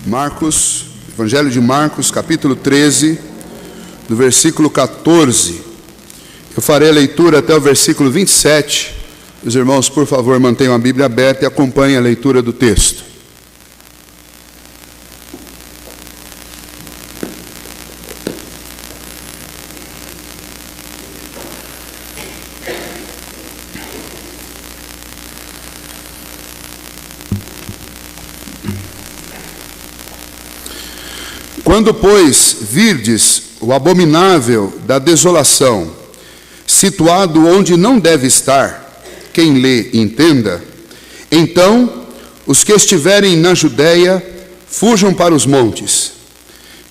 Marcos, Evangelho de Marcos, capítulo 13, do versículo 14. Eu farei a leitura até o versículo 27. Os irmãos, por favor, mantenham a Bíblia aberta e acompanhem a leitura do texto. Quando, pois, virdes o abominável da desolação, situado onde não deve estar, quem lê, entenda, então os que estiverem na Judéia, fujam para os montes.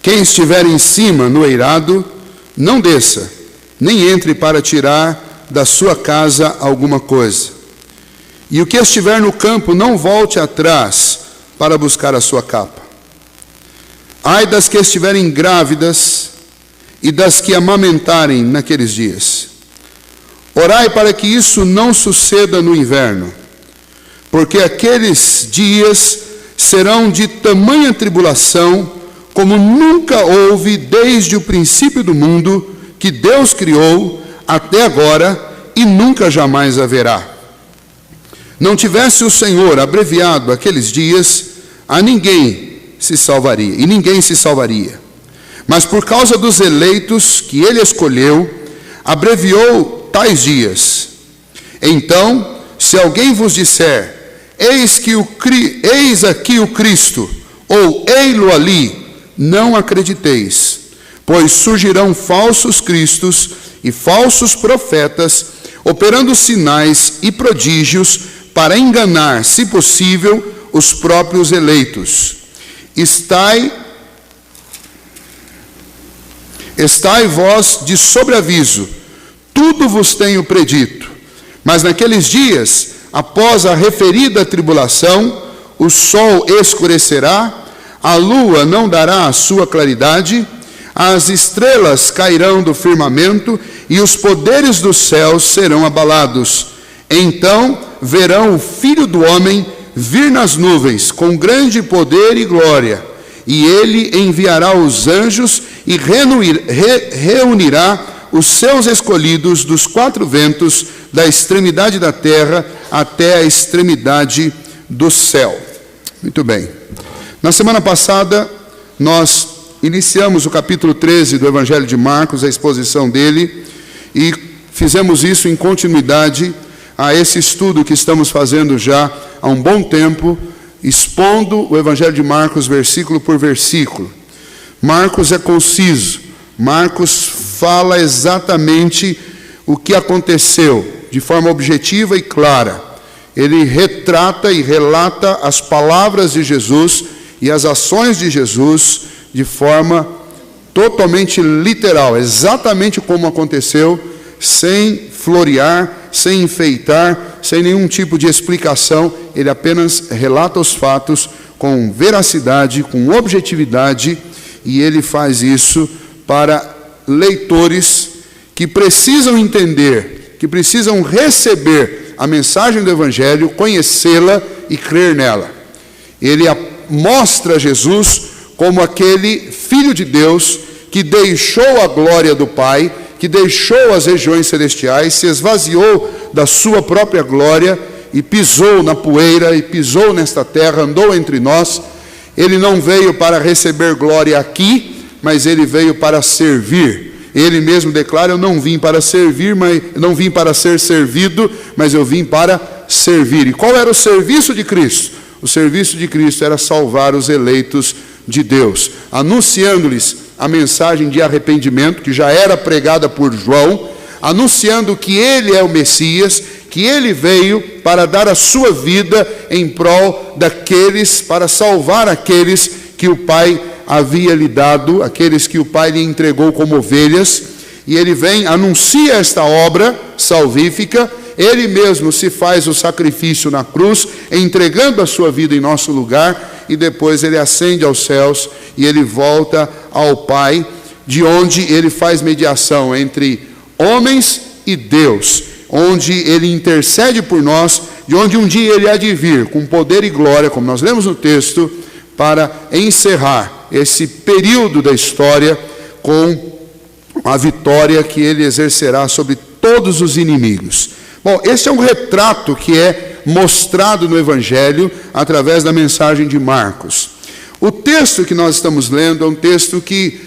Quem estiver em cima, no eirado, não desça, nem entre para tirar da sua casa alguma coisa. E o que estiver no campo, não volte atrás para buscar a sua capa. Ai das que estiverem grávidas e das que amamentarem naqueles dias. Orai para que isso não suceda no inverno, porque aqueles dias serão de tamanha tribulação, como nunca houve desde o princípio do mundo, que Deus criou até agora, e nunca jamais haverá. Não tivesse o Senhor abreviado aqueles dias, a ninguém se salvaria, e ninguém se salvaria. Mas por causa dos eleitos que ele escolheu, abreviou tais dias. Então, se alguém vos disser, eis aqui o Cristo, ou ei-lo ali, não acrediteis, pois surgirão falsos cristos e falsos profetas, operando sinais e prodígios para enganar, se possível, os próprios eleitos. Estai vós de sobreaviso, tudo vos tenho predito. Mas naqueles dias, após a referida tribulação, o sol escurecerá, a lua não dará a sua claridade, as estrelas cairão do firmamento e os poderes dos céus serão abalados. Então verão o Filho do Homem vir nas nuvens com grande poder e glória, e ele enviará os anjos e reunirá os seus escolhidos dos quatro ventos, da extremidade da terra até a extremidade do céu. Muito bem. Na semana passada, nós iniciamos o capítulo 13 do Evangelho de Marcos, a exposição dele, e fizemos isso em continuidade a esse estudo que estamos fazendo já há um bom tempo, expondo o Evangelho de Marcos versículo por versículo. Marcos é conciso, Marcos fala exatamente o que aconteceu, de forma objetiva e clara. Ele retrata e relata as palavras de Jesus e as ações de Jesus de forma totalmente literal, exatamente como aconteceu, sem florear, sem enfeitar, sem nenhum tipo de explicação. Ele apenas relata os fatos com veracidade, com objetividade, e ele faz isso para leitores que precisam entender, que precisam receber a mensagem do Evangelho, conhecê-la e crer nela. Ele mostra Jesus como aquele Filho de Deus que deixou a glória do Pai, que deixou as regiões celestiais, se esvaziou da sua própria glória e pisou na poeira, e pisou nesta terra, andou entre nós. Ele não veio para receber glória aqui, mas ele veio para servir. Ele mesmo declara: eu não vim para servir, mas não vim para ser servido, mas eu vim para servir. E qual era o serviço de Cristo? O serviço de Cristo era salvar os eleitos de Deus, anunciando-lhes a mensagem de arrependimento, que já era pregada por João, anunciando que ele é o Messias, que ele veio para dar a sua vida em prol daqueles, para salvar aqueles que o Pai havia lhe dado, aqueles que o Pai lhe entregou como ovelhas. E ele vem, anuncia esta obra salvífica, ele mesmo se faz o sacrifício na cruz, entregando a sua vida em nosso lugar, e depois ele ascende aos céus e ele volta ao Pai, de onde ele faz mediação entre homens e Deus, onde ele intercede por nós, de onde um dia ele há de vir com poder e glória, como nós lemos no texto, para encerrar esse período da história com a vitória que ele exercerá sobre todos os inimigos. Bom, esse é um retrato que é mostrado no Evangelho através da mensagem de Marcos. O texto que nós estamos lendo é um texto que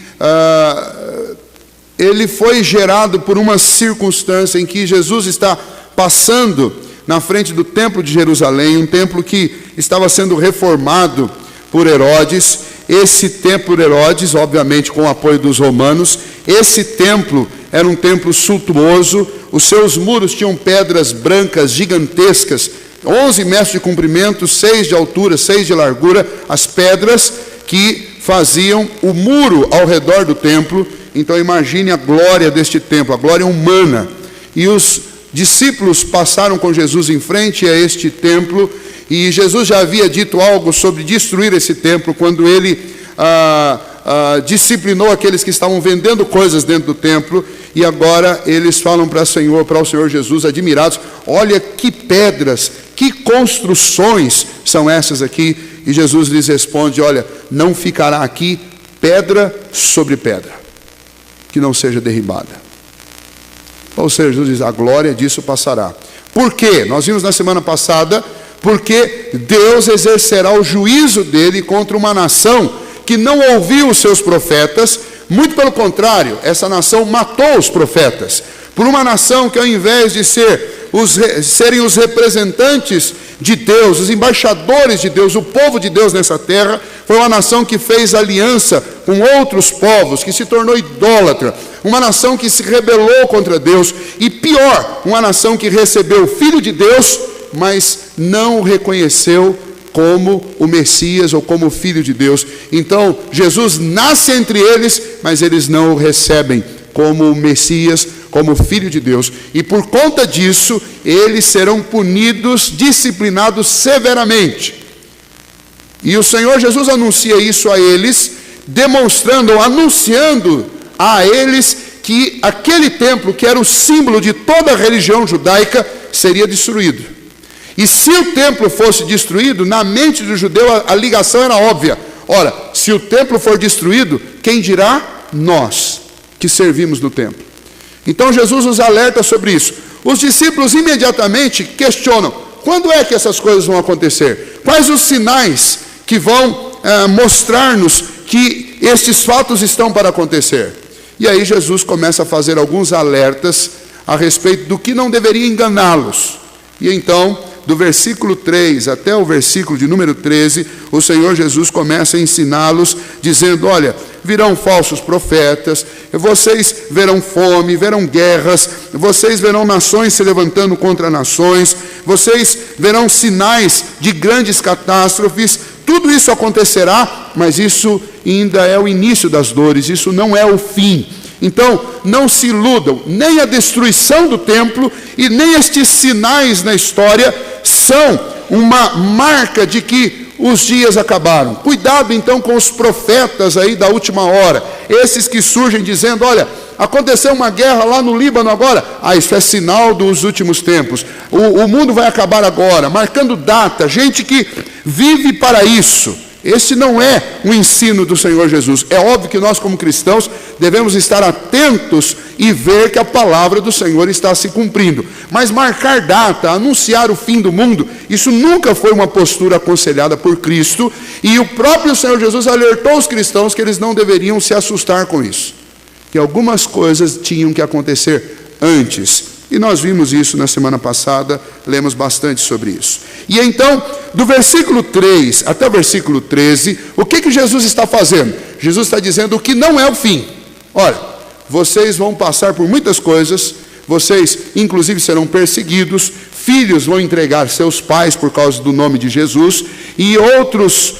ele foi gerado por uma circunstância em que Jesus está passando na frente do templo de Jerusalém, um templo que estava sendo reformado por Herodes. Esse templo de Herodes, obviamente com o apoio dos romanos, esse templo era um templo suntuoso, os seus muros tinham pedras brancas gigantescas, 11 metros de comprimento, 6 de altura, 6 de largura, as pedras que faziam o muro ao redor do templo. Então imagine a glória deste templo, a glória humana. E os discípulos passaram com Jesus em frente a este templo, e Jesus já havia dito algo sobre destruir esse templo, quando ele disciplinou aqueles que estavam vendendo coisas dentro do templo, e agora eles falam para o Senhor Jesus, admirados: olha que pedras, que construções são essas aqui. E Jesus lhes responde: olha, não ficará aqui pedra sobre pedra que não seja derribada. Ou seja, Jesus diz: a glória disso passará. Por quê? Nós vimos na semana passada, porque Deus exercerá o juízo dele contra uma nação que não ouviu os seus profetas. Muito pelo contrário, essa nação matou os profetas. Por uma nação que, ao invés de serem os representantes de Deus, os embaixadores de Deus, o povo de Deus nessa terra, foi uma nação que fez aliança com outros povos, que se tornou idólatra, uma nação que se rebelou contra Deus, e pior, uma nação que recebeu o Filho de Deus, mas não o reconheceu como o Messias ou como o Filho de Deus. Então Jesus nasce entre eles, mas eles não o recebem como o Messias, como o Filho de Deus, e por conta disso eles serão punidos, disciplinados severamente. E o Senhor Jesus anuncia isso a eles, anunciando a eles que aquele templo, que era o símbolo de toda a religião judaica, seria destruído. E se o templo fosse destruído, na mente do judeu a ligação era óbvia: ora, se o templo for destruído, quem dirá? Nós que servimos no templo. Então Jesus nos alerta sobre isso. Os discípulos imediatamente questionam: quando é que essas coisas vão acontecer? Quais os sinais que vão mostrar-nos que estes fatos estão para acontecer? E aí Jesus começa a fazer alguns alertas a respeito do que não deveria enganá-los. E então, do versículo 3 até o versículo de número 13, o Senhor Jesus começa a ensiná-los, dizendo: olha, virão falsos profetas, vocês verão fome, verão guerras, vocês verão nações se levantando contra nações, vocês verão sinais de grandes catástrofes. Tudo isso acontecerá, mas isso ainda é o início das dores, isso não é o fim. Então, não se iludam, nem a destruição do templo e nem estes sinais na história são uma marca de que os dias acabaram. Cuidado então com os profetas aí da última hora, esses que surgem dizendo: olha, aconteceu uma guerra lá no Líbano agora, isso é sinal dos últimos tempos, o mundo vai acabar agora, marcando data, gente que vive para isso. Esse não é o ensino do Senhor Jesus. É óbvio que nós, como cristãos, devemos estar atentos e ver que a palavra do Senhor está se cumprindo. Mas marcar data, anunciar o fim do mundo, isso nunca foi uma postura aconselhada por Cristo, e o próprio Senhor Jesus alertou os cristãos que eles não deveriam se assustar com isso, que algumas coisas tinham que acontecer antes. E nós vimos isso na semana passada, lemos bastante sobre isso. E então, do versículo 3 até o versículo 13, o que Jesus está fazendo? Jesus está dizendo o que não é o fim. Olha, vocês vão passar por muitas coisas, vocês inclusive serão perseguidos, filhos vão entregar seus pais por causa do nome de Jesus, e outros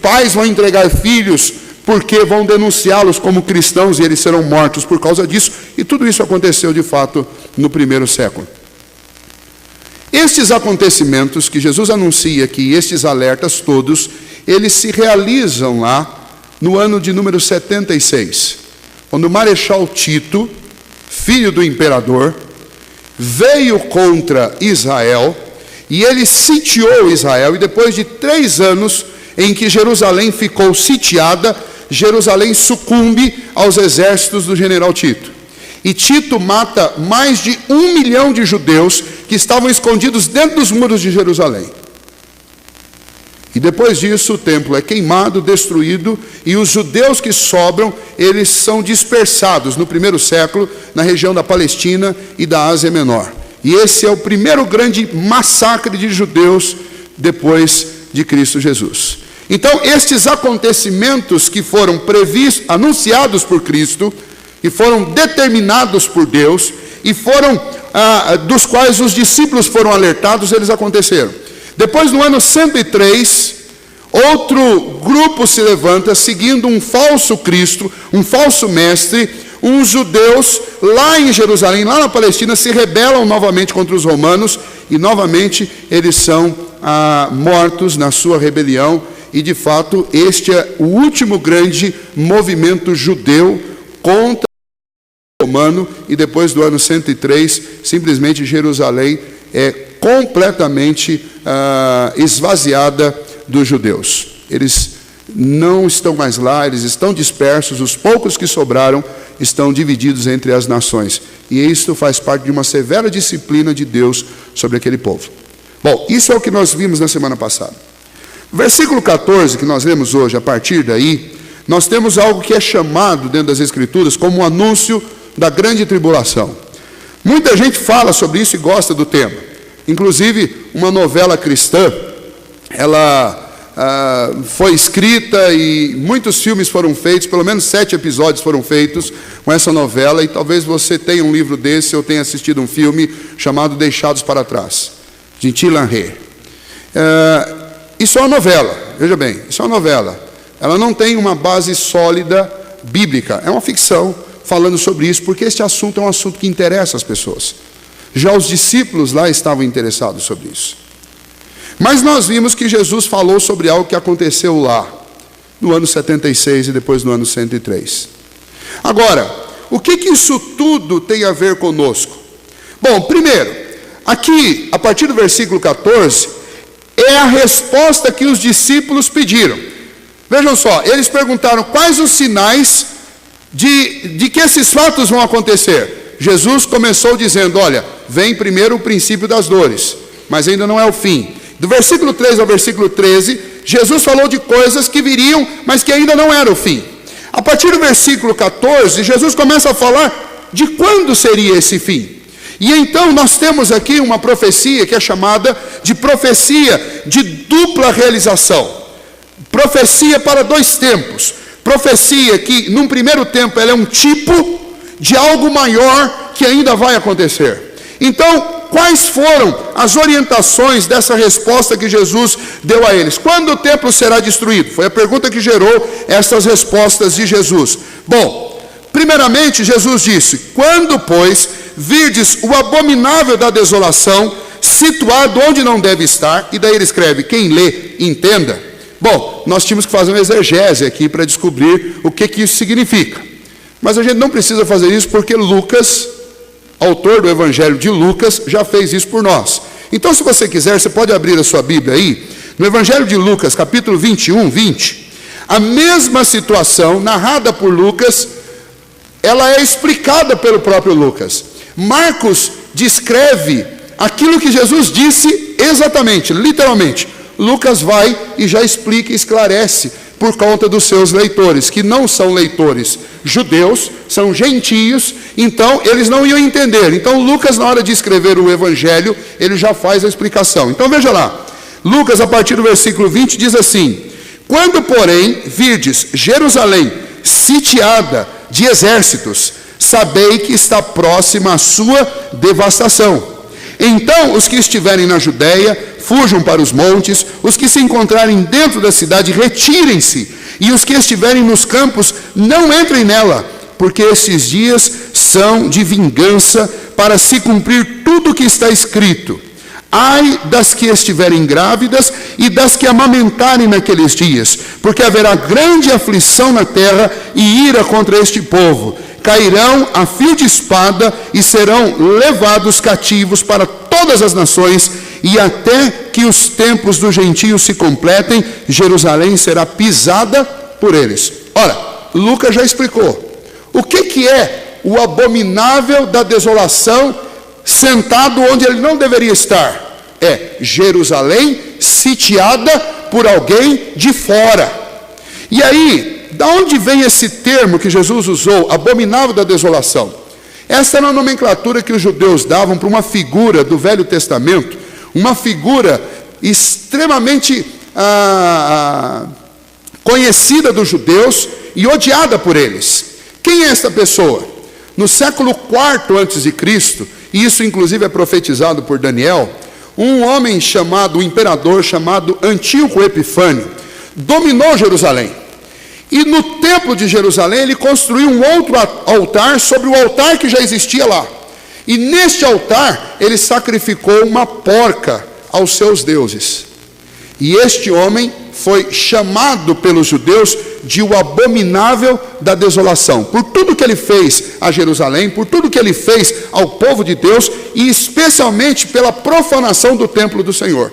pais vão entregar filhos, porque vão denunciá-los como cristãos e eles serão mortos por causa disso. E tudo isso aconteceu de fato no primeiro século. Estes acontecimentos que Jesus anuncia aqui, estes alertas todos, eles se realizam lá no ano de número 76, quando o Marechal Tito, filho do imperador, veio contra Israel, e ele sitiou Israel, e depois de 3 anos, em que Jerusalém ficou sitiada, Jerusalém sucumbe aos exércitos do general Tito. E Tito mata mais de 1 milhão de judeus que estavam escondidos dentro dos muros de Jerusalém. E depois disso o templo é queimado, destruído, e os judeus que sobram, eles são dispersados no primeiro século, na região da Palestina e da Ásia Menor. E esse é o primeiro grande massacre de judeus depois de Cristo Jesus. Então, estes acontecimentos que foram previstos, anunciados por Cristo, que foram determinados por Deus, e foram dos quais os discípulos foram alertados, eles aconteceram. Depois, no ano 103, outro grupo se levanta, seguindo um falso Cristo, um falso mestre. Uns judeus lá em Jerusalém, lá na Palestina, se rebelam novamente contra os romanos, e novamente eles são mortos na sua rebelião. E de fato, este é o último grande movimento judeu contra o romano, e depois do ano 103, simplesmente Jerusalém é completamente esvaziada dos judeus. Eles não estão mais lá, eles estão dispersos, os poucos que sobraram estão divididos entre as nações. E isso faz parte de uma severa disciplina de Deus sobre aquele povo. Bom, isso é o que nós vimos na semana passada. Versículo 14, que nós lemos hoje, a partir daí, nós temos algo que é chamado dentro das Escrituras como o anúncio da grande tribulação. Muita gente fala sobre isso e gosta do tema. Inclusive, uma novela cristã, ela foi escrita e muitos filmes foram feitos, pelo menos 7 episódios foram feitos com essa novela, e talvez você tenha um livro desse ou tenha assistido um filme chamado Deixados para Trás, de Thilo Reh. Isso é uma novela, veja bem, isso é uma novela. Ela não tem uma base sólida bíblica, é uma ficção falando sobre isso, porque este assunto é um assunto que interessa as pessoas. Já os discípulos lá estavam interessados sobre isso. Mas nós vimos que Jesus falou sobre algo que aconteceu lá, no ano 76 e depois no ano 103. Agora, o que isso tudo tem a ver conosco? Bom, primeiro, aqui, a partir do versículo 14, é a resposta que os discípulos pediram. Vejam só, eles perguntaram quais os sinais de que esses fatos vão acontecer. Jesus começou dizendo, olha, vem primeiro o princípio das dores, mas ainda não é o fim. Do versículo 3 ao versículo 13, Jesus falou de coisas que viriam, mas que ainda não era o fim. A partir do versículo 14, Jesus começa a falar de quando seria esse fim. E então nós temos aqui uma profecia que é chamada de profecia de dupla realização. Profecia para 2 tempos. Profecia que, num primeiro tempo, ela é um tipo de algo maior que ainda vai acontecer. Então, quais foram as orientações dessa resposta que Jesus deu a eles? Quando o templo será destruído? Foi a pergunta que gerou essas respostas de Jesus. Bom, primeiramente Jesus disse, quando, pois, virdes o abominável da desolação, situado onde não deve estar, e daí ele escreve, quem lê, entenda. Bom, nós tínhamos que fazer uma exegese aqui para descobrir o que isso significa. Mas a gente não precisa fazer isso porque Lucas, autor do Evangelho de Lucas, já fez isso por nós. Então, se você quiser, você pode abrir a sua Bíblia aí, no Evangelho de Lucas, capítulo 21, 20, a mesma situação, narrada por Lucas, ela é explicada pelo próprio Lucas. Marcos descreve aquilo que Jesus disse exatamente, literalmente. Lucas vai e já explica e esclarece por conta dos seus leitores, que não são leitores judeus, são gentios, então eles não iam entender. Então Lucas, na hora de escrever o Evangelho, ele já faz a explicação. Então veja lá, Lucas, a partir do versículo 20, diz assim, quando, porém, virdes Jerusalém sitiada de exércitos, sabei que está próxima a sua devastação. Então os que estiverem na Judéia, fujam para os montes, os que se encontrarem dentro da cidade, retirem-se, e os que estiverem nos campos, não entrem nela, porque esses dias são de vingança, para se cumprir tudo o que está escrito. Ai das que estiverem grávidas e das que amamentarem naqueles dias, porque haverá grande aflição na terra e ira contra este povo. Cairão a fio de espada e serão levados cativos para todas as nações, e até que os tempos dos gentios se completem, Jerusalém será pisada por eles. Ora, Lucas já explicou. O que é o abominável da desolação sentado onde ele não deveria estar? É Jerusalém sitiada por alguém de fora. E aí, da onde vem esse termo que Jesus usou, abominável da desolação? Essa era a nomenclatura que os judeus davam para uma figura do Velho Testamento, uma figura extremamente conhecida dos judeus e odiada por eles. Quem é essa pessoa? No século IV a.C., e isso inclusive é profetizado por Daniel, um homem chamado, um imperador chamado Antíoco Epifânio, dominou Jerusalém. E no templo de Jerusalém ele construiu um outro altar sobre o altar que já existia lá. E neste altar ele sacrificou uma porca aos seus deuses. E este homem foi chamado pelos judeus de o abominável da desolação, por tudo que ele fez a Jerusalém, por tudo que ele fez ao povo de Deus, e especialmente pela profanação do templo do Senhor.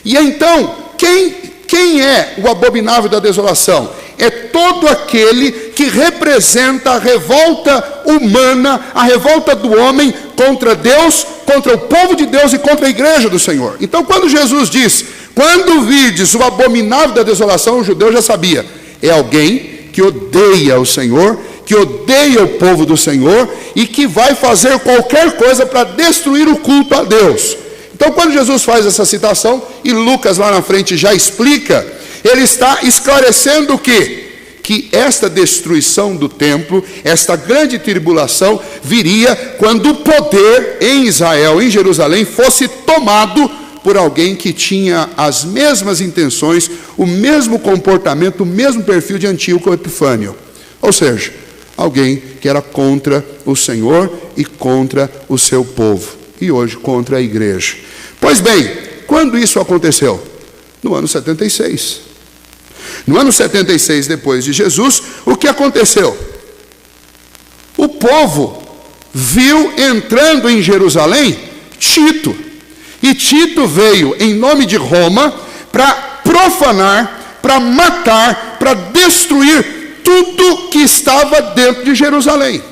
E então, quem é o abominável da desolação? É todo aquele que representa a revolta humana, a revolta do homem contra Deus, contra o povo de Deus e contra a igreja do Senhor. Então, quando Jesus diz, quando virdes o abominável da desolação, o judeu já sabia, é alguém que odeia o Senhor, que odeia o povo do Senhor e que vai fazer qualquer coisa para destruir o culto a Deus. Então, quando Jesus faz essa citação, e Lucas lá na frente já explica, ele está esclarecendo o quê? Que esta destruição do templo, esta grande tribulação, viria quando o poder em Israel, em Jerusalém, fosse tomado por alguém que tinha as mesmas intenções, o mesmo comportamento, o mesmo perfil de Antíoco Epifânio. Ou seja, alguém que era contra o Senhor e contra o seu povo. E hoje contra a igreja. Pois bem, quando isso aconteceu? No ano 76. No ano 76 depois de Jesus, o que aconteceu? O povo viu entrando em Jerusalém Tito. E Tito veio em nome de Roma para profanar, para matar, para destruir tudo que estava dentro de Jerusalém.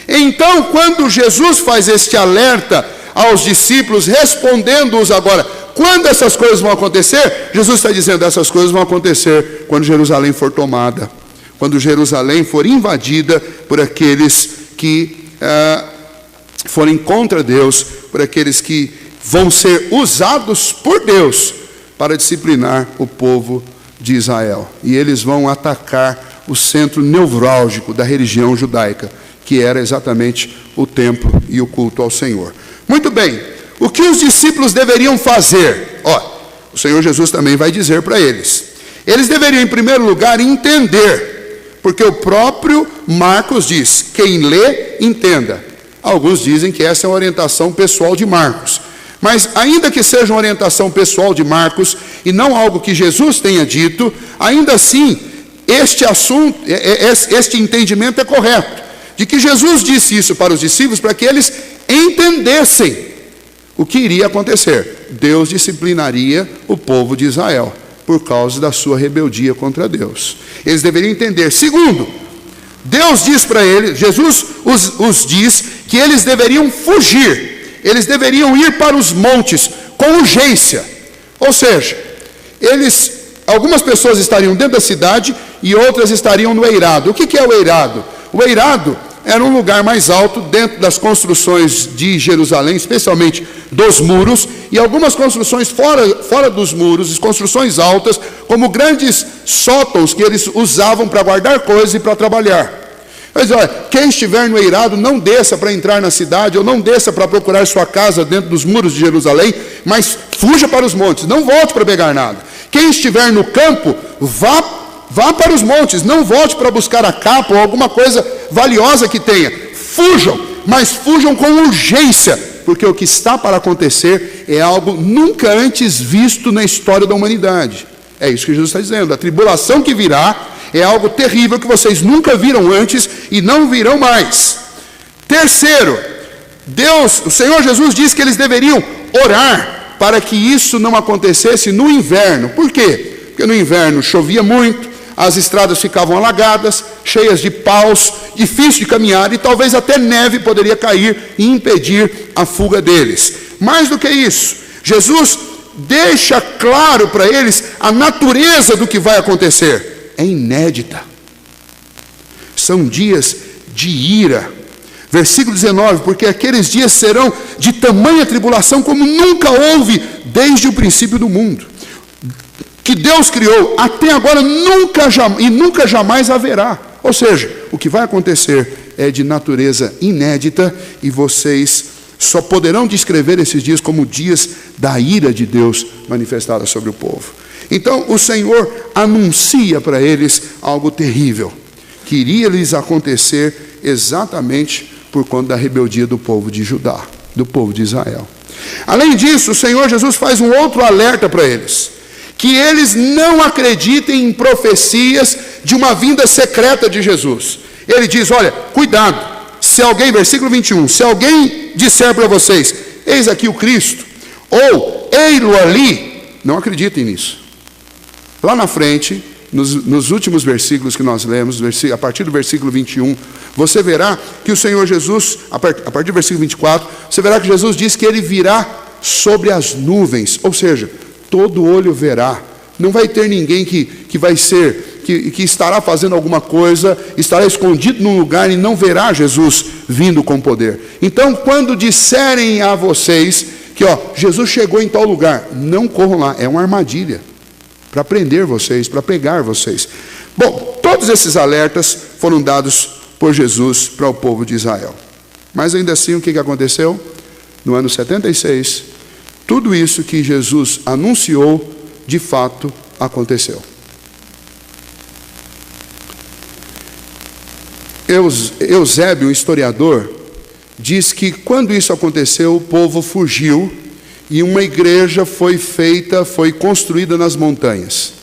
Então, quando Jesus faz este alerta aos discípulos, respondendo-os agora, quando essas coisas vão acontecer? Jesus está dizendo, essas coisas vão acontecer quando Jerusalém for tomada, quando Jerusalém for invadida por aqueles que forem contra Deus, por aqueles que vão ser usados por Deus para disciplinar o povo de Israel. E eles vão atacar o centro nevrálgico da religião judaica, que era exatamente o templo e o culto ao Senhor. Muito bem, o que os discípulos deveriam fazer? O Senhor Jesus também vai dizer para eles. Eles deveriam, em primeiro lugar, entender, porque o próprio Marcos diz, quem lê, entenda. Alguns dizem que essa é uma orientação pessoal de Marcos. Mas ainda que seja uma orientação pessoal de Marcos, e não algo que Jesus tenha dito, ainda assim, este assunto, este entendimento é correto. De que Jesus disse isso para os discípulos, para que eles entendessem o que iria acontecer. Deus disciplinaria o povo de Israel, por causa da sua rebeldia contra Deus. Eles deveriam entender. Segundo, Deus diz para eles, Jesus os diz, que eles deveriam fugir. Eles deveriam ir para os montes com urgência. Ou seja, algumas pessoas estariam dentro da cidade e outras estariam no eirado. O que é o eirado? O eirado era um lugar mais alto dentro das construções de Jerusalém, especialmente dos muros, e algumas construções fora dos muros, construções altas, como grandes sótãos que eles usavam para guardar coisas e para trabalhar. Mas olha, quem estiver no eirado, não desça para entrar na cidade, ou não desça para procurar sua casa dentro dos muros de Jerusalém, mas fuja para os montes, não volte para pegar nada. Quem estiver no campo, vá para os montes, não volte para buscar a capa ou alguma coisa valiosa que tenha. Fujam, mas fujam com urgência, porque o que está para acontecer é algo nunca antes visto na história da humanidade. É isso que Jesus está dizendo, a tribulação que virá é algo terrível que vocês nunca viram antes e não virão mais. Terceiro, o Senhor Jesus disse que eles deveriam orar para que isso não acontecesse no inverno. Por quê? Porque no inverno chovia muito, as estradas ficavam alagadas, cheias de paus, difícil de caminhar, e talvez até neve poderia cair e impedir a fuga deles. Mais do que isso, Jesus deixa claro para eles a natureza do que vai acontecer. É inédita. São dias de ira. Versículo 19, porque aqueles dias serão de tamanha tribulação como nunca houve desde o princípio do mundo, que Deus criou, até agora nunca jamais haverá. Ou seja, o que vai acontecer é de natureza inédita, e vocês só poderão descrever esses dias como dias da ira de Deus manifestada sobre o povo. Então o Senhor anuncia para eles algo terrível, que iria lhes acontecer exatamente por conta da rebeldia do povo de Judá, do povo de Israel. Além disso, o Senhor Jesus faz um outro alerta para eles, que eles não acreditem em profecias de uma vinda secreta de Jesus. Ele diz, olha, cuidado, se alguém, versículo 21, se alguém disser para vocês, eis aqui o Cristo, ou ei-lo ali, não acreditem nisso. Lá na frente, nos últimos versículos que nós lemos, a partir do versículo 21, você verá que o Senhor Jesus, a partir do versículo 24, você verá que Jesus diz que ele virá sobre as nuvens, ou seja, todo olho verá. Não vai ter ninguém que vai ser, que estará fazendo alguma coisa, estará escondido num lugar e não verá Jesus vindo com poder. Então, quando disserem a vocês que Jesus chegou em tal lugar, não corram lá, é uma armadilha para prender vocês, para pegar vocês. Bom, todos esses alertas foram dados por Jesus para o povo de Israel. Mas ainda assim, o que aconteceu? No ano 76, tudo isso que Jesus anunciou, de fato, aconteceu. Eusébio, o historiador, diz que quando isso aconteceu, o povo fugiu e uma igreja foi construída nas montanhas.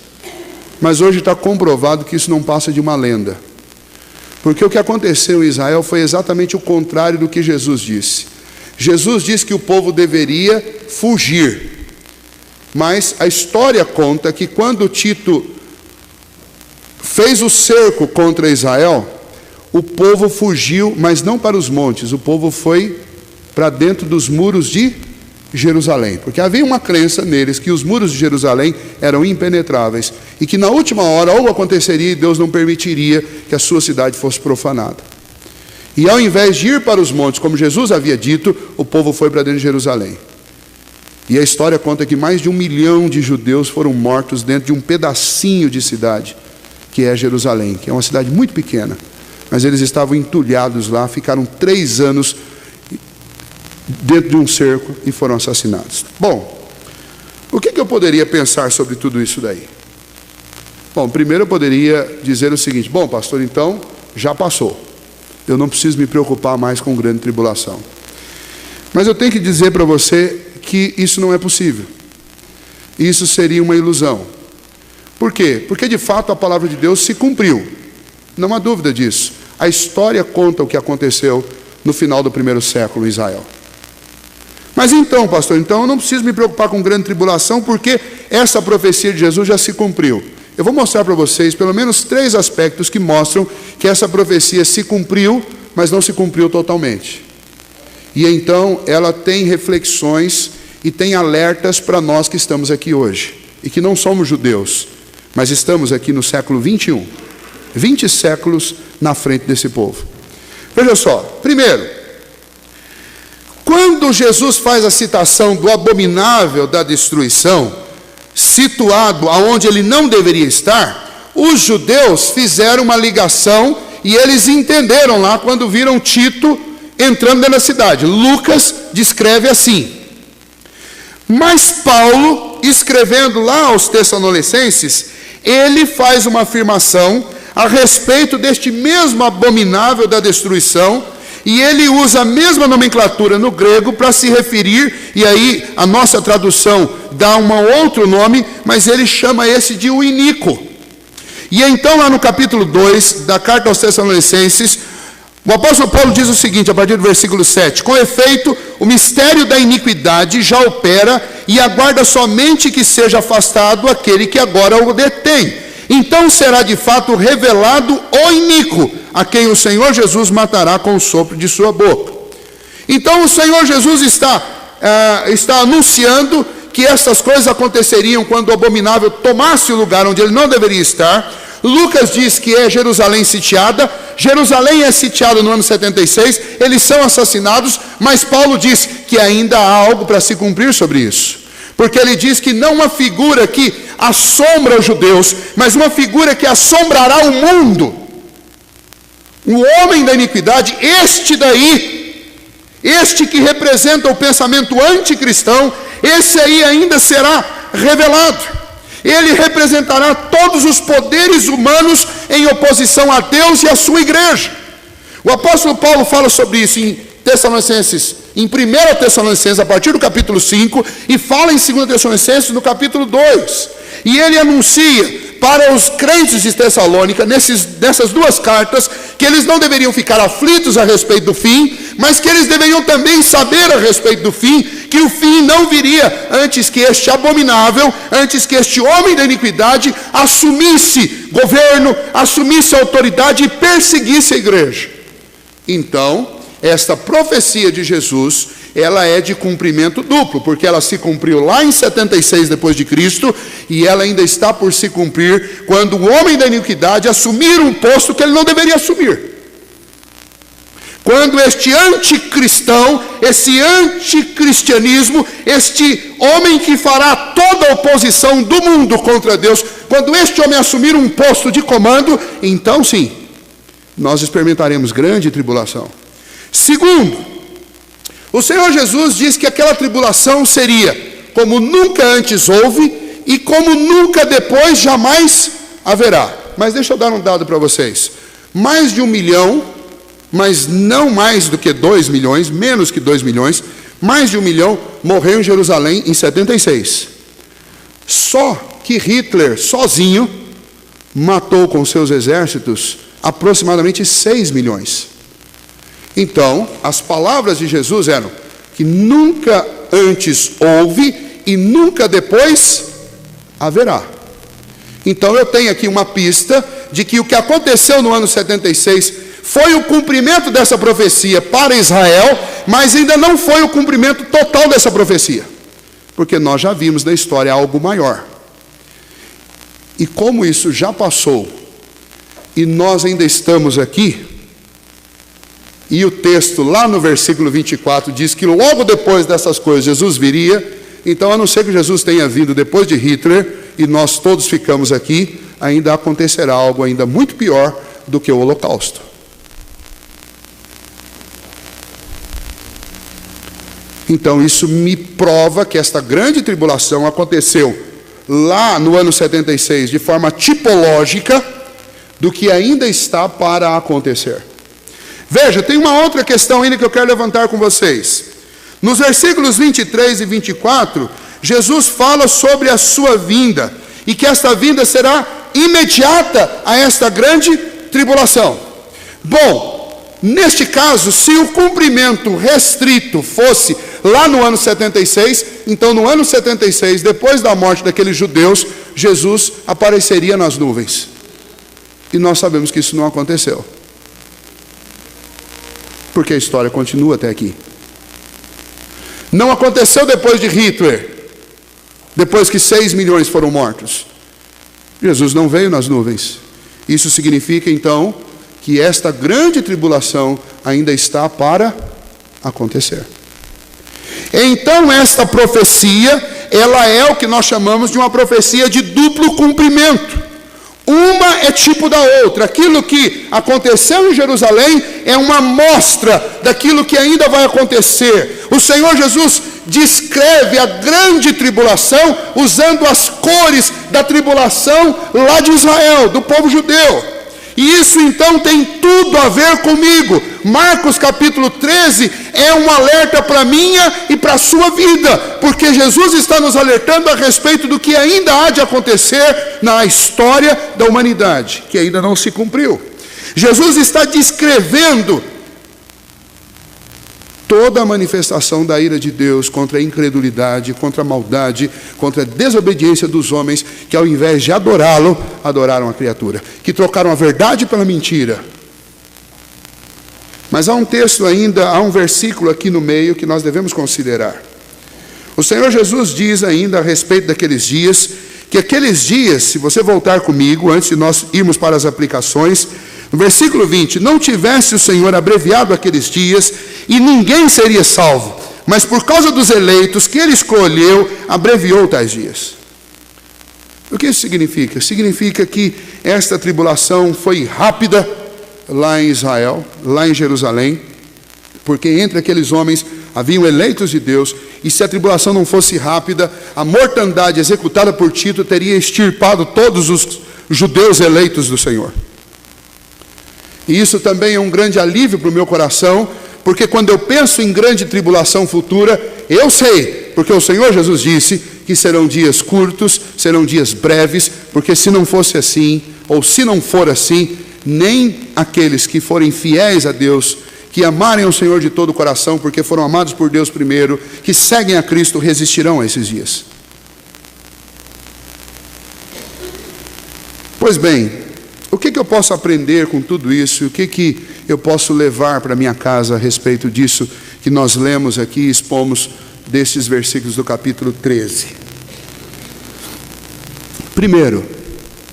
Mas hoje está comprovado que isso não passa de uma lenda. Porque o que aconteceu em Israel foi exatamente o contrário do que Jesus disse. Jesus disse que o povo deveria fugir. Mas a história conta que quando Tito fez o cerco contra Israel, o povo fugiu, mas não para os montes, o povo foi para dentro dos muros de Jerusalém, porque havia uma crença neles que os muros de Jerusalém eram impenetráveis e que na última hora algo aconteceria e Deus não permitiria que a sua cidade fosse profanada. E ao invés de ir para os montes, como Jesus havia dito, o povo foi para dentro de Jerusalém. E a história conta que mais de 1 milhão de judeus foram mortos dentro de um pedacinho de cidade, que é Jerusalém, que é uma cidade muito pequena. Mas eles estavam entulhados lá, ficaram 3 anos dentro de um cerco e foram assassinados. Bom, o que eu poderia pensar sobre tudo isso daí? Bom, primeiro eu poderia dizer o seguinte: bom, pastor, então já passou. Eu não preciso me preocupar mais com grande tribulação. Mas eu tenho que dizer para você que isso não é possível. Isso seria uma ilusão. Por quê? Porque de fato a palavra de Deus se cumpriu. Não há dúvida disso. A história conta o que aconteceu no final do 1º século em Israel. Mas então, pastor, então eu não preciso me preocupar com grande tribulação, porque essa profecia de Jesus já se cumpriu. Eu vou mostrar para vocês pelo menos 3 aspectos que mostram que essa profecia se cumpriu, mas não se cumpriu totalmente. E então ela tem reflexões e tem alertas para nós que estamos aqui hoje, e que não somos judeus, mas estamos aqui no século 21, 20 séculos na frente desse povo. Veja só, primeiro, quando Jesus faz a citação do abominável da destruição, situado aonde ele não deveria estar, os judeus fizeram uma ligação e eles entenderam lá quando viram Tito entrando dentro da cidade. Lucas descreve assim. Mas Paulo, escrevendo lá aos Tessalonicenses, ele faz uma afirmação a respeito deste mesmo abominável da destruição, e ele usa a mesma nomenclatura no grego para se referir, e aí a nossa tradução dá um outro nome, mas ele chama esse de o iníquo. E então lá no capítulo 2 da carta aos Tessalonicenses, O apóstolo Paulo diz o seguinte, a partir do versículo 7: com efeito, o mistério da iniquidade já opera e aguarda somente que seja afastado aquele que agora o detém. Então será de fato revelado o iníquo, a quem o Senhor Jesus matará com o sopro de sua boca. Então o Senhor Jesus está anunciando que essas coisas aconteceriam quando o abominável tomasse o lugar onde ele não deveria estar. Lucas diz que é Jerusalém sitiada. Jerusalém é sitiada no ano 76, eles são assassinados, mas Paulo diz que ainda há algo para se cumprir sobre isso. Porque ele diz que não uma figura que assombra os judeus, mas uma figura que assombrará o mundo. O homem da iniquidade, este daí, este que representa o pensamento anticristão, esse aí ainda será revelado. Ele representará todos os poderes humanos em oposição a Deus e à sua igreja. O apóstolo Paulo fala sobre isso em 1 Tessalonicenses, a partir do capítulo 5, e fala em 2 Tessalonicenses, no capítulo 2. E ele anuncia para os crentes de Tessalônica, nessas duas cartas, que eles não deveriam ficar aflitos a respeito do fim, mas que eles deveriam também saber a respeito do fim, que o fim não viria antes que este abominável, antes que este homem da iniquidade assumisse governo, assumisse autoridade e perseguisse a igreja. Então, esta profecia de Jesus, ela é de cumprimento duplo, porque ela se cumpriu lá em 76 depois de Cristo, e ela ainda está por se cumprir quando o homem da iniquidade assumir um posto que ele não deveria assumir. Quando este anticristão, esse anticristianismo, este homem que fará toda a oposição do mundo contra Deus, quando este homem assumir um posto de comando, então sim, nós experimentaremos grande tribulação. Segundo, o Senhor Jesus diz que aquela tribulação seria como nunca antes houve e como nunca depois jamais haverá. Mas deixa eu dar um dado para vocês. Mais de 1 milhão, mas não mais do que 2 milhões, menos que 2 milhões, mais de 1 milhão morreu em Jerusalém em 76. Só que Hitler, sozinho, matou com seus exércitos aproximadamente 6 milhões. Então, as palavras de Jesus eram que nunca antes houve e nunca depois haverá. Então eu tenho aqui uma pista de que o que aconteceu no ano 76 foi o cumprimento dessa profecia para Israel, mas ainda não foi o cumprimento total dessa profecia, porque nós já vimos na história algo maior. E como isso já passou e nós ainda estamos aqui, e o texto lá no versículo 24 diz que logo depois dessas coisas Jesus viria. Então, a não ser que Jesus tenha vindo depois de Hitler e nós todos ficamos aqui, ainda acontecerá algo ainda muito pior do que o Holocausto. Então isso me prova que esta grande tribulação aconteceu lá no ano 76 de forma tipológica do que ainda está para acontecer. Veja, tem uma outra questão ainda que eu quero levantar com vocês. Nos versículos 23 e 24, Jesus fala sobre a sua vinda, e que esta vinda será imediata a esta grande tribulação. Bom, neste caso, se o cumprimento restrito fosse lá no ano 76, então no ano 76, depois da morte daqueles judeus, Jesus apareceria nas nuvens. E nós sabemos que isso não aconteceu, porque a história continua até aqui. Não aconteceu depois de Hitler, depois que 6 milhões foram mortos. Jesus não veio nas nuvens. Isso significa então que esta grande tribulação ainda está para acontecer. Então esta profecia, ela é o que nós chamamos de uma profecia de duplo cumprimento. Uma é tipo da outra. Aquilo que aconteceu em Jerusalém é uma amostra daquilo que ainda vai acontecer. O Senhor Jesus descreve a grande tribulação usando as cores da tribulação lá de Israel, do povo judeu. E isso então tem tudo a ver comigo. Marcos capítulo 13 é um alerta para a minha e para a sua vida, porque Jesus está nos alertando a respeito do que ainda há de acontecer na história da humanidade, que ainda não se cumpriu. Jesus está descrevendo toda a manifestação da ira de Deus contra a incredulidade, contra a maldade, contra a desobediência dos homens, que ao invés de adorá-lo, adoraram a criatura, que trocaram a verdade pela mentira. Mas há um texto ainda, há um versículo aqui no meio que nós devemos considerar. O Senhor Jesus diz ainda a respeito daqueles dias, que aqueles dias, se você voltar comigo, antes de nós irmos para as aplicações, no versículo 20, não tivesse o Senhor abreviado aqueles dias, e ninguém seria salvo, mas por causa dos eleitos que Ele escolheu, abreviou tais dias. O que isso significa? Significa que esta tribulação foi rápida lá em Israel, lá em Jerusalém, porque entre aqueles homens haviam eleitos de Deus, e se a tribulação não fosse rápida, a mortandade executada por Tito teria extirpado todos os judeus eleitos do Senhor. E isso também é um grande alívio para o meu coração, porque quando eu penso em grande tribulação futura, eu sei, porque o Senhor Jesus disse que serão dias curtos, serão dias breves, porque se não fosse assim, ou se não for assim, nem aqueles que forem fiéis a Deus, que amarem o Senhor de todo o coração, porque foram amados por Deus primeiro, que seguem a Cristo, resistirão a esses dias. Pois bem, o que eu posso aprender com tudo isso? O que eu posso levar para minha casa a respeito disso que nós lemos aqui e expomos destes versículos do capítulo 13? Primeiro,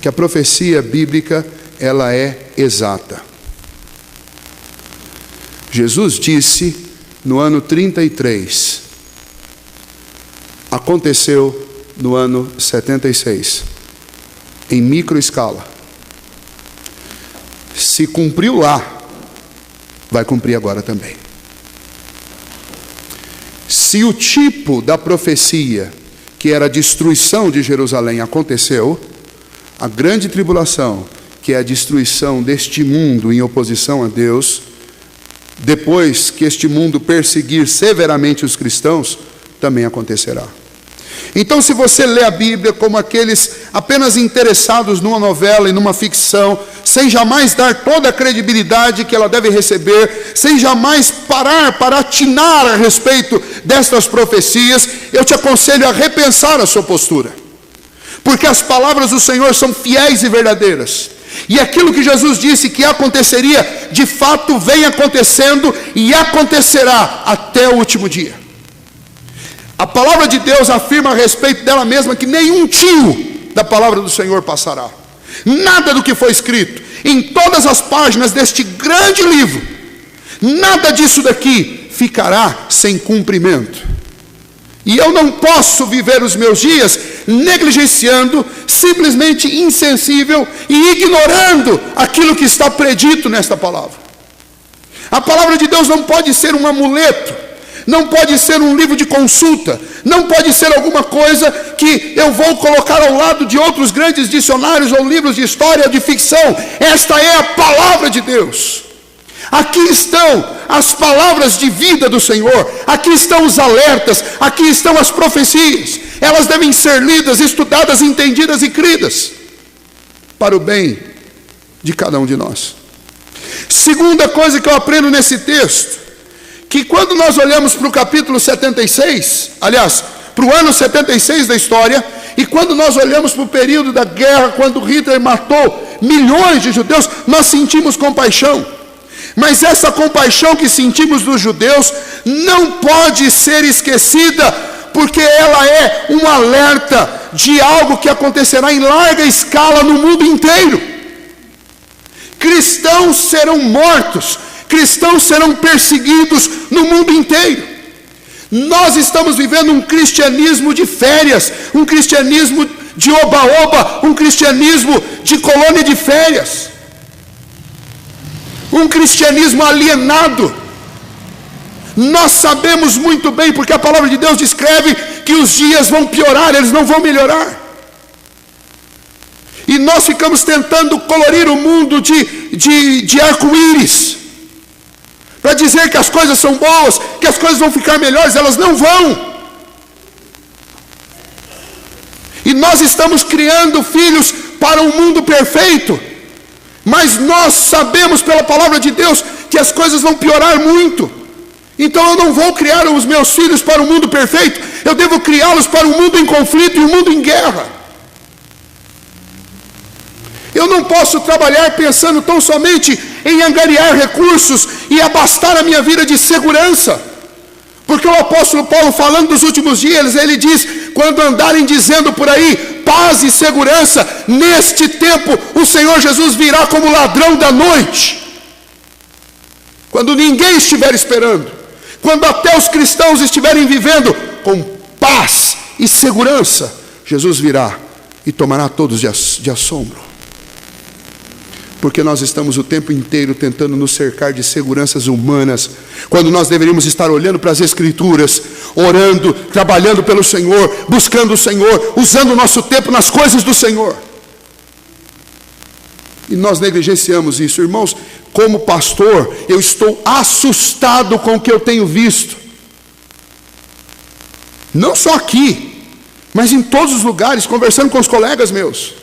que a profecia bíblica, ela é exata. Jesus disse no ano 33, aconteceu no ano 76, em microescala. Se cumpriu lá, vai cumprir agora também. Se o tipo da profecia, que era a destruição de Jerusalém, aconteceu, a grande tribulação, que é a destruição deste mundo em oposição a Deus, depois que este mundo perseguir severamente os cristãos, também acontecerá. Então, se você lê a Bíblia como aqueles apenas interessados numa novela e numa ficção, sem jamais dar toda a credibilidade que ela deve receber, sem jamais parar para atinar a respeito destas profecias, eu te aconselho a repensar a sua postura. Porque as palavras do Senhor são fiéis e verdadeiras. E aquilo que Jesus disse que aconteceria, de fato vem acontecendo e acontecerá até o último dia. A palavra de Deus afirma a respeito dela mesma que nenhum tio da palavra do Senhor passará. Nada do que foi escrito em todas as páginas deste grande livro, nada disso daqui ficará sem cumprimento. E eu não posso viver os meus dias negligenciando, simplesmente insensível e ignorando aquilo que está predito nesta palavra. A palavra de Deus não pode ser um amuleto, não pode ser um livro de consulta, não pode ser alguma coisa que eu vou colocar ao lado de outros grandes dicionários ou livros de história ou de ficção. Esta é a palavra de Deus. Aqui estão as palavras de vida do Senhor, aqui estão os alertas, aqui estão as profecias. Elas devem ser lidas, estudadas, entendidas e cridas para o bem de cada um de nós. Segunda coisa que eu aprendo nesse texto, que quando nós olhamos para o capítulo 76, aliás, para o ano 76 da história, e quando nós olhamos para o período da guerra, quando Hitler matou milhões de judeus, nós sentimos compaixão. Mas essa compaixão que sentimos dos judeus não pode ser esquecida, porque ela é um alerta de algo que acontecerá em larga escala no mundo inteiro. Cristãos serão mortos, cristãos serão perseguidos no mundo inteiro. Nós estamos vivendo um cristianismo de férias, um cristianismo de oba-oba, um cristianismo de colônia de férias. Um cristianismo alienado. Nós sabemos muito bem, porque a palavra de Deus descreve que os dias vão piorar, eles não vão melhorar. E nós ficamos tentando colorir o mundo de arco-íris, para dizer que as coisas são boas, que as coisas vão ficar melhores. Elas não vão. E nós estamos criando filhos para um mundo perfeito, mas nós sabemos pela palavra de Deus que as coisas vão piorar muito. Então eu não vou criar os meus filhos para o mundo perfeito, eu devo criá-los para um mundo em conflito e um mundo em guerra. Eu não posso trabalhar pensando tão somente em angariar recursos e abastar a minha vida de segurança. Porque o apóstolo Paulo, falando dos últimos dias, ele diz: quando andarem dizendo por aí paz e segurança, neste tempo o Senhor Jesus virá como ladrão da noite. Quando ninguém estiver esperando, quando até os cristãos estiverem vivendo com paz e segurança, Jesus virá e tomará todos de assombro. Porque nós estamos o tempo inteiro tentando nos cercar de seguranças humanas, quando nós deveríamos estar olhando para as Escrituras, orando, trabalhando pelo Senhor, buscando o Senhor, usando o nosso tempo nas coisas do Senhor. E nós negligenciamos isso. Irmãos, como pastor, eu estou assustado com o que eu tenho visto. Não só aqui, mas em todos os lugares, conversando com os colegas meus.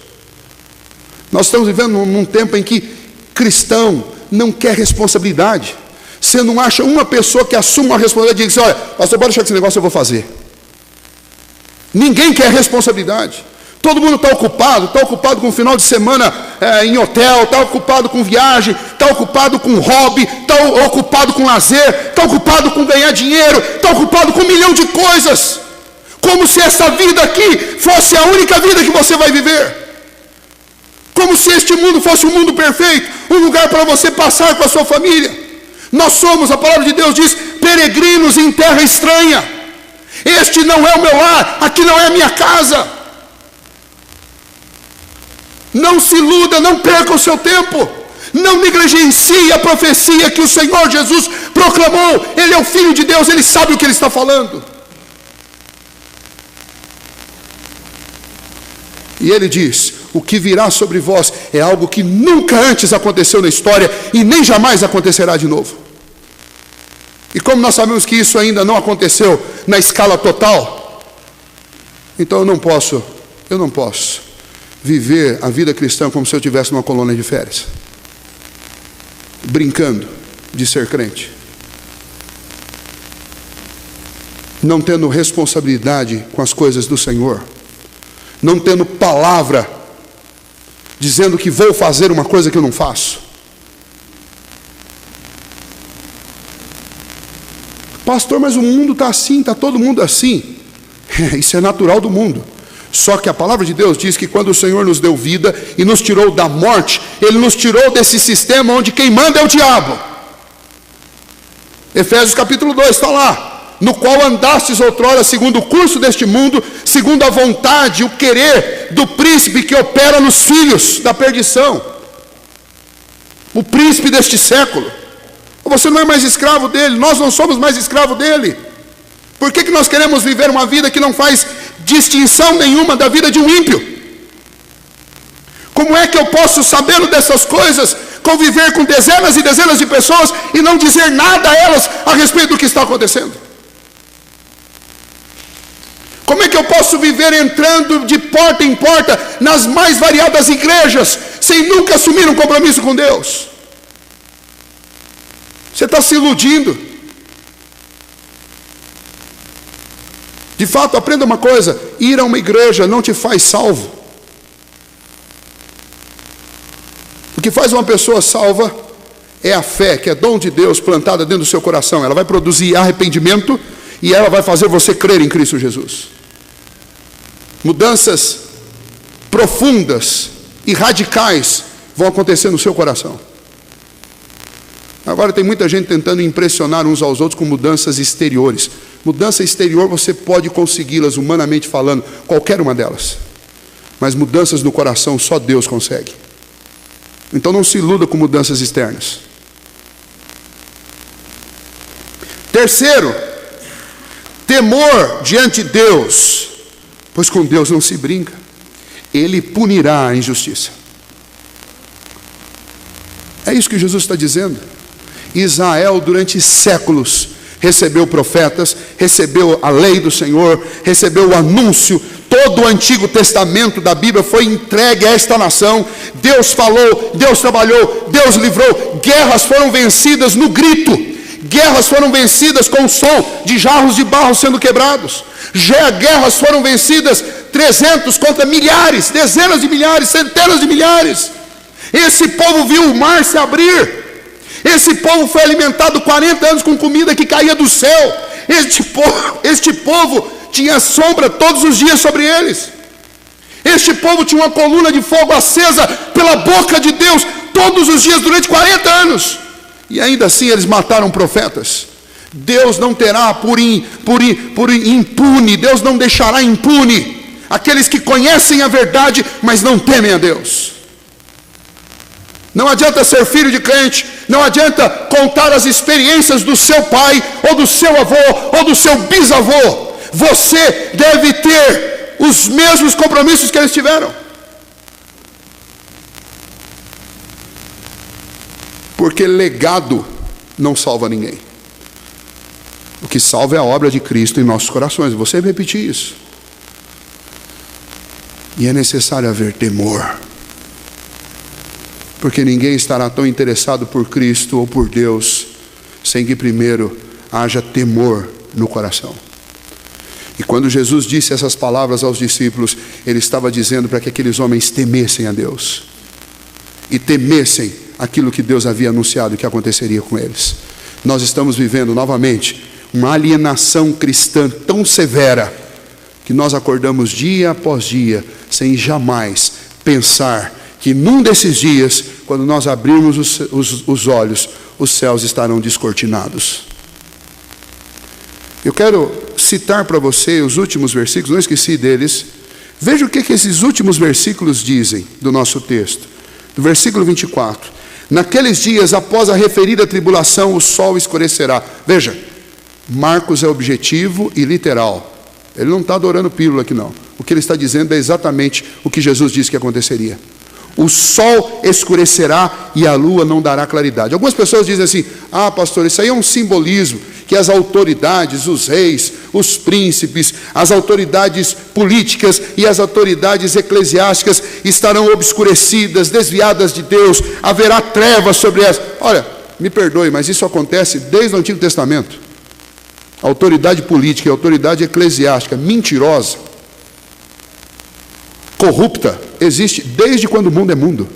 Nós estamos vivendo num tempo em que cristão não quer responsabilidade. Você não acha uma pessoa que assuma uma responsabilidade e diz: olha, pastor, pode deixar esse negócio, eu vou fazer. Ninguém quer responsabilidade. Todo mundo está ocupado com final de semana em hotel, está ocupado com viagem, está ocupado com hobby, está ocupado com lazer, está ocupado com ganhar dinheiro, está ocupado com 1 milhão de coisas. Como se essa vida aqui fosse a única vida que você vai viver. Como se este mundo fosse um mundo perfeito, um lugar para você passar com a sua família. Nós somos, a palavra de Deus diz, peregrinos em terra estranha. Este não é o meu lar, aqui não é a minha casa. Não se iluda, não perca o seu tempo. Não negligencie a profecia que o Senhor Jesus proclamou. Ele é o Filho de Deus, Ele sabe o que Ele está falando. E Ele diz: o que virá sobre vós é algo que nunca antes aconteceu na história e nem jamais acontecerá de novo. E como nós sabemos que isso ainda não aconteceu na escala total, então eu não posso viver a vida cristã como se eu estivesse numa colônia de férias, brincando de ser crente, não tendo responsabilidade com as coisas do Senhor, não tendo palavra, dizendo que vou fazer uma coisa que eu não faço. Pastor, mas o mundo está assim, está todo mundo assim. Isso é natural do mundo. Só que a palavra de Deus diz que quando o Senhor nos deu vida e nos tirou da morte, Ele nos tirou desse sistema onde quem manda é o diabo. Efésios capítulo 2 está lá. No qual andastes outrora segundo o curso deste mundo, segundo a vontade, o querer do príncipe que opera nos filhos da perdição. O príncipe deste século. Você não é mais escravo dele, nós não somos mais escravo dele. Por que nós queremos viver uma vida que não faz distinção nenhuma da vida de um ímpio? Como é que eu posso, sabendo dessas coisas, conviver com dezenas e dezenas de pessoas e não dizer nada a elas a respeito do que está acontecendo? Como é que eu posso viver entrando de porta em porta nas mais variadas igrejas, sem nunca assumir um compromisso com Deus? Você está se iludindo. De fato, aprenda uma coisa: ir a uma igreja não te faz salvo. O que faz uma pessoa salva é a fé, que é dom de Deus plantada dentro do seu coração. Ela vai produzir arrependimento e ela vai fazer você crer em Cristo Jesus. Mudanças profundas e radicais vão acontecer no seu coração. Agora tem muita gente tentando impressionar uns aos outros com mudanças exteriores. Mudança exterior você pode consegui-las humanamente falando, qualquer uma delas. Mas mudanças no coração só Deus consegue. Então não se iluda com mudanças externas. Terceiro, temor diante de Deus, pois com Deus não se brinca. Ele punirá a injustiça. É isso que Jesus está dizendo. Israel durante séculos recebeu profetas, recebeu a lei do Senhor, recebeu o anúncio. Todo o Antigo Testamento da Bíblia foi entregue a esta nação. Deus falou, Deus trabalhou, Deus livrou. Guerras foram vencidas no grito. guerras foram vencidas com o som de jarros de barro sendo quebrados. Guerras foram vencidas 300 contra milhares, dezenas de milhares, centenas de milhares. Esse povo viu o mar se abrir. Esse povo foi alimentado 40 anos com comida que caía do céu. Este povo tinha sombra todos os dias sobre eles. Este povo tinha uma coluna de fogo acesa pela boca de Deus todos os dias durante 40 anos. E ainda assim eles mataram profetas. Deus não terá por impune, Deus não deixará impune aqueles que conhecem a verdade, mas não temem a Deus. Não adianta ser filho de crente, não adianta contar as experiências do seu pai, ou do seu avô, ou do seu bisavô. Você deve ter os mesmos compromissos que eles tiveram. Porque legado não salva ninguém. O que salva é a obra de Cristo em nossos corações. Você deve repetir isso. E é necessário haver temor. Porque ninguém estará tão interessado por Cristo ou por Deus sem que primeiro haja temor no coração. E quando Jesus disse essas palavras aos discípulos, ele estava dizendo para que aqueles homens temessem a Deus e temessem aquilo que Deus havia anunciado que aconteceria com eles. Nós estamos vivendo novamente uma alienação cristã tão severa que nós acordamos dia após dia sem jamais pensar que num desses dias, quando nós abrirmos os olhos, os céus estarão descortinados. Eu quero citar para você os últimos versículos, não esqueci deles. Veja o que esses últimos versículos dizem do nosso texto. Do versículo 24. Naqueles dias, após a referida tribulação, o sol escurecerá. Veja, Marcos é objetivo e literal. Ele não está adorando pílula aqui não. O que ele está dizendo é exatamente o que Jesus disse que aconteceria. O sol escurecerá e a lua não dará claridade. Algumas pessoas dizem assim: ah, pastor, isso aí é um simbolismo, que as autoridades, os reis, os príncipes, as autoridades políticas e as autoridades eclesiásticas estarão obscurecidas, desviadas de Deus, haverá trevas sobre elas. Olha, me perdoe, mas isso acontece desde o Antigo Testamento. A autoridade política e a autoridade eclesiástica mentirosa, corrupta, existe desde quando o mundo é mundo.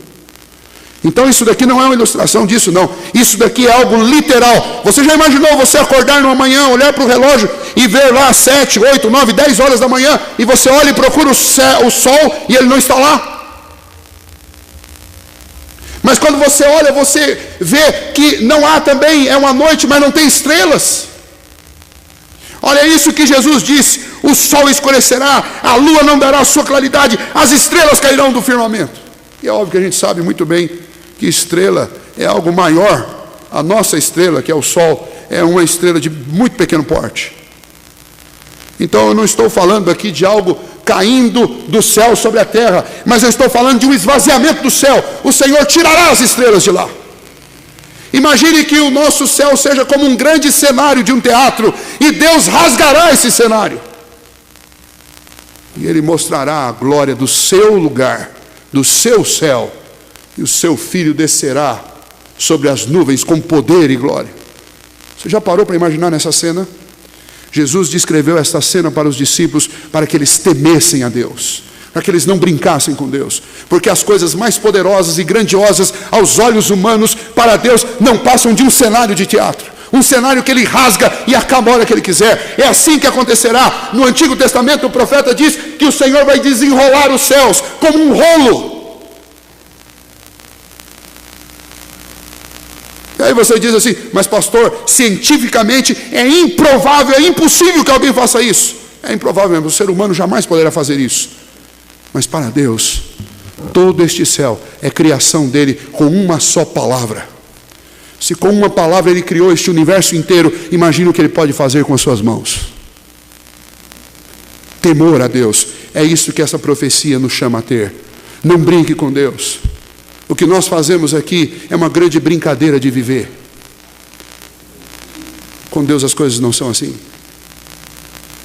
Então isso daqui não é uma ilustração disso não. Isso daqui é algo literal. Você já imaginou você acordar numa manhã, olhar para o relógio e ver lá 7, 8, 9, 10 horas da manhã, e você olha e procura o sol e ele não está lá? Mas quando você olha, você vê que não há também, é uma noite, mas não tem estrelas. Olha isso que Jesus disse: o sol escurecerá, a lua não dará a sua claridade, as estrelas cairão do firmamento. E é óbvio que a gente sabe muito bem que estrela é algo maior. A nossa estrela, que é o sol, é uma estrela de muito pequeno porte. Então eu não estou falando aqui de algo caindo do céu sobre a terra, mas eu estou falando de um esvaziamento do céu. O Senhor tirará as estrelas de lá. Imagine que o nosso céu seja como um grande cenário de um teatro, e Deus rasgará esse cenário. E Ele mostrará a glória do seu lugar, do seu céu, e o seu Filho descerá sobre as nuvens com poder e glória. Você já parou para imaginar nessa cena? Jesus descreveu esta cena para os discípulos para que eles temessem a Deus, para que eles não brincassem com Deus, porque as coisas mais poderosas e grandiosas aos olhos humanos, para Deus, não passam de um cenário de teatro, um cenário que Ele rasga e acaba a hora que Ele quiser. É assim que acontecerá. No Antigo Testamento o profeta diz que o Senhor vai desenrolar os céus como um rolo. E aí você diz assim: mas pastor, cientificamente é improvável, é impossível que alguém faça isso. É improvável mesmo, o ser humano jamais poderá fazer isso. Mas para Deus, todo este céu é criação dele com uma só palavra. Se com uma palavra Ele criou este universo inteiro, imagine o que Ele pode fazer com as suas mãos. Temor a Deus, é isso que essa profecia nos chama a ter. Não brinque com Deus. O que nós fazemos aqui é uma grande brincadeira de viver. Com Deus as coisas não são assim.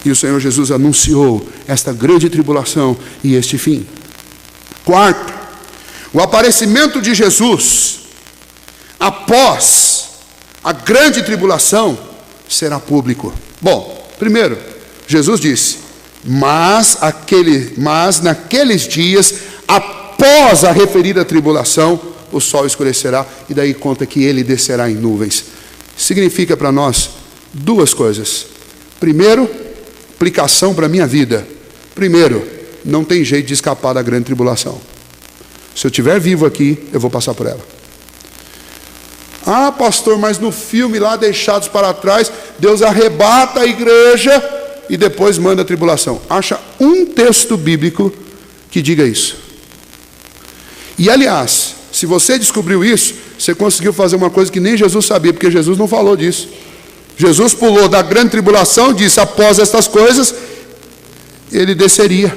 E o Senhor Jesus anunciou esta grande tribulação e este fim. Quarto, o aparecimento de Jesus após A grande tribulação será público. Bom, primeiro, Jesus disse, mas naqueles dias, após a referida tribulação, o sol escurecerá, e daí conta que ele descerá em nuvens. Significa para nós duas coisas. Primeiro, aplicação para a minha vida. Primeiro, não tem jeito de escapar da grande tribulação. Se eu estiver vivo aqui, eu vou passar por ela. Ah, pastor, mas no filme lá, Deixados para Trás, Deus arrebata a igreja e depois manda a tribulação. Acha um texto bíblico que diga isso. E aliás, se você descobriu isso, você conseguiu fazer uma coisa que nem Jesus sabia, porque Jesus não falou disso. Jesus pulou da grande tribulação, disse, após estas coisas, ele desceria.